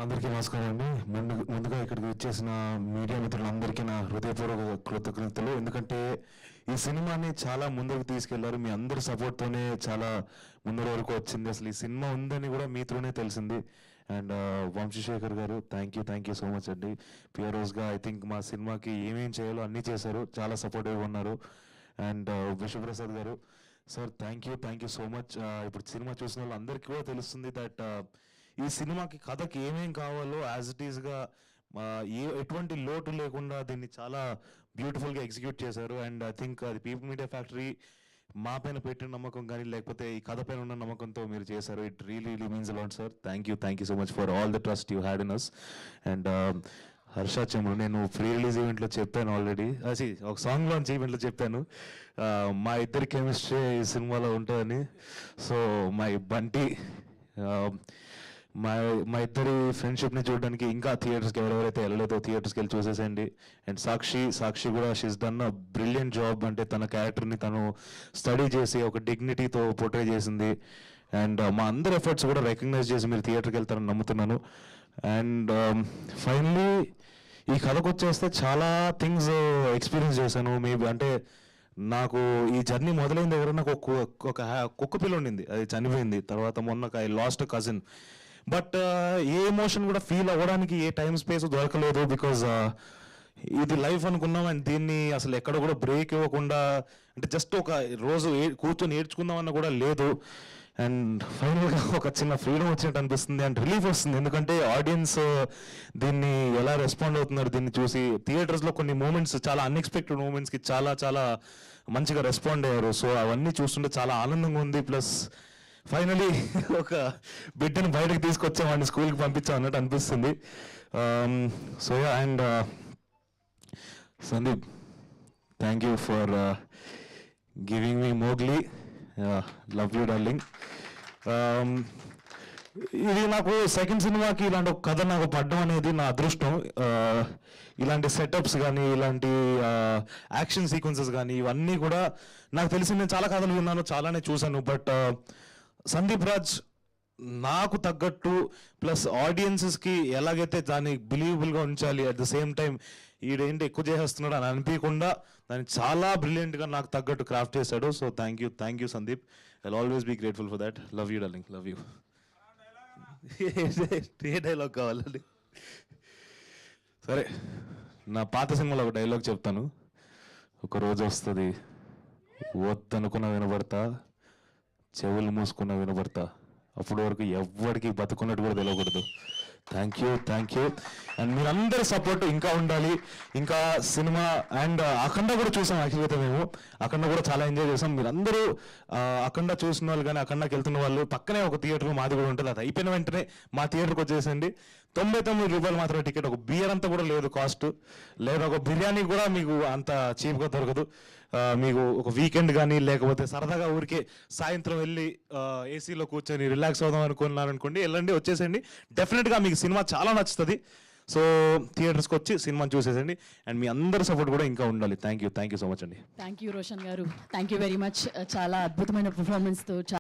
అందరికీ నమస్కారం అండి. ముందుగా ఇక్కడికి వచ్చేసిన మీడియా మిత్రులందరికీ నా హృదయపూర్వక కృతజ్ఞతలు. ఎందుకంటే ఈ సినిమాని చాలా ముందుకు తీసుకెళ్లారు. మీ అందరి సపోర్ట్తోనే చాలా ముందర వరకు వచ్చింది. అసలు ఈ సినిమా ఉందని కూడా మీతోనే తెలిసింది. అండ్ వంశీశేఖర్ గారు థ్యాంక్ యూ సో మచ్ అండి. పియరోస్గా ఐ థింక్ మా సినిమాకి ఏమేం చేయాలో అన్నీ చేశారు. చాలా సపోర్టివ్గా ఉన్నారు. అండ్ విశ్వప్రసాద్ గారు sir thank you so much. ఇప్పుడు సినిమా చూసిన వాళ్ళు అందరికీ కూడా తెలుస్తుంది దట్ ఈ సినిమాకి కథకి ఏమేం కావాలో యాజ్ ఇట్ ఈస్గా ఎటువంటి లోటు లేకుండా దీన్ని చాలా బ్యూటిఫుల్గా ఎగ్జిక్యూట్ చేశారు. అండ్ ఐ థింక్ అది పీపుల్ మీడియా ఫ్యాక్టరీ మా పైన పెట్టిన నమ్మకం కానీ లేకపోతే ఈ కథ పైన ఉన్న నమ్మకంతో మీరు చేశారు. It really means a lot sir. Thank you so much for all the trust you had in us. And Harsha Chemmudu నేను ప్రీ రిలీజ్ ఈవెంట్లో చెప్పాను ఆల్రెడీ, ఒక సాంగ్ లాంచ్ ఈవెంట్లో చెప్పాను మా ఇద్దరి కెమిస్ట్రీ ఈ సినిమాలో ఉంటుందని. సో మై బంటి మా ఇద్దరి ఫ్రెండ్షిప్ని చూడడానికి ఇంకా థియేటర్స్కి ఎవరెవరైతే వెళ్ళలేదో థియేటర్స్కి వెళ్ళి చూసేసేయండి. అండ్ సాక్షి కూడా she's done a brilliant job. అంటే తన క్యారెక్టర్ని తను స్టడీ చేసి ఒక డిగ్నిటీతో పోర్ట్రే చేసింది. అండ్ మా అందరి ఎఫర్ట్స్ కూడా రికగ్నైజ్ చేసి మీరు థియేటర్కి వెళ్తారని నమ్ముతున్నాను. అండ్ ఫైనలీ ఈ కథకు వచ్చేస్తే చాలా థింగ్స్ ఎక్స్పీరియన్స్ చేశాను. మేబీ అంటే నాకు ఈ జర్నీ మొదలైన దగ్గర నాకు ఒక కుక్క పిల్ల ఉండింది, అది చనిపోయింది. తర్వాత మొన్న I last cousin. But A emotion కూడా ఫీల్ అవ్వడానికి ఏ టైం స్పేస్ దొరకలేదు. బికాజ్ ఇది లైఫ్ అనుకున్నాం. అండ్ దీన్ని అసలు ఎక్కడ కూడా బ్రేక్ ఇవ్వకుండా అంటే జస్ట్ ఒక రోజు కూర్చొని నేర్చుకుందామన్న కూడా లేదు. అండ్ ఫైనల్గా ఒక చిన్న ఫ్రీడమ్ వచ్చినట్టు అనిపిస్తుంది అండ్ రిలీఫ్ వస్తుంది. ఎందుకంటే ఆడియన్స్ దీన్ని ఎలా రెస్పాండ్ అవుతున్నారు దీన్ని చూసి. థియేటర్స్లో కొన్ని మూమెంట్స్ చాలా అన్ఎక్స్పెక్టెడ్ మూమెంట్స్కి చాలా మంచిగా రెస్పాండ్ అయ్యారు. సో అవన్నీ చూస్తుంటే చాలా ఆనందంగా ఉంది. ప్లస్ ఫైనలీ ఒక బిడ్డను బయటకు తీసుకొచ్చామని స్కూల్కి పంపించాం అన్నట్టు అనిపిస్తుంది. So and Sandeep thank you for giving me Mowgli. Love you darling. ఇది నాకు సెకండ్ సినిమాకి ఇలాంటి ఒక కథ నాకు పడ్డం అనేది నా అదృష్టం. ఇలాంటి సెటప్స్ కానీ ఇలాంటి యాక్షన్ సీక్వెన్సెస్ కానీ ఇవన్నీ కూడా నాకు తెలిసి నేను చాలా కథలు విన్నాను, చాలానే చూశాను. బట్ సందీప్ రాజ్ నాకు తగ్గట్టు ప్లస్ ఆడియన్సెస్కి ఎలాగైతే దాన్ని బిలీవబుల్గా ఉంచాలి, అట్ ద సేమ్ టైం ఈడేంటి ఎక్కువ చేసేస్తున్నాడు అని అనిపించకుండా దాన్ని చాలా బ్రిలియంట్గా నాకు తగ్గట్టు క్రాఫ్ట్ చేశాడు. So thank you Sandeep. I always be grateful for that. Love you darling, love you. ఏ డైలాగ్ కావాలండి? సరే, నా పాత సినిమాలో ఒక డైలాగ్ చెప్తాను. ఒక రోజు వస్తుంది వద్దనుకున్న వినబడతా, చెవులు మూసుకున్న వినబడతా, అప్పటి వరకు ఎవ్వడికి బతుకున్నట్టు కూడా తెలియకూడదు. Thank you. అండ్ మీరందరి సపోర్ట్ ఇంకా ఉండాలి. ఇంకా సినిమా అండ్ అఖండ కూడా చూసాం. యాక్చువల్గా మేము అఖండ కూడా చాలా ఎంజాయ్ చేసాం. మీరందరూ అఖండ చూసిన వాళ్ళు కానీ అఖండకి వెళ్తున్న వాళ్ళు పక్కనే ఒక థియేటర్ మాది కూడా ఉంటుంది. అది అయిపోయిన వెంటనే మా థియేటర్కి వచ్చేసండి. 99 రూపాయలు మాత్రమే టికెట్. ఒక బియర్ అంతా కూడా లేదు కాస్ట్. లేదా ఒక బిర్యానీ కూడా మీకు అంత చీప్గా దొరకదు. మీకు ఒక వీకెండ్ కానీ లేకపోతే సరదాగా ఊరికే సాయంత్రం వెళ్ళి ఏసీలో కూర్చొని రిలాక్స్ అవుదాం అనుకున్నారనుకోండి, వెళ్ళండి, వచ్చేసేయండి. డెఫినెట్గా మీకు సినిమా చాలా నచ్చుతుంది. సో థియేటర్స్కి వచ్చి సినిమాని చూసేసండి. అండ్ మీ అందరి సపోర్ట్ కూడా ఇంకా ఉండాలి. థ్యాంక్ యూ సో మచ్ అండి. థ్యాంక్ యూ రోషన్ గారు, థ్యాంక్ యూ వెరీ మచ్. చాలా అద్భుతమైన పర్ఫార్మెన్స్తో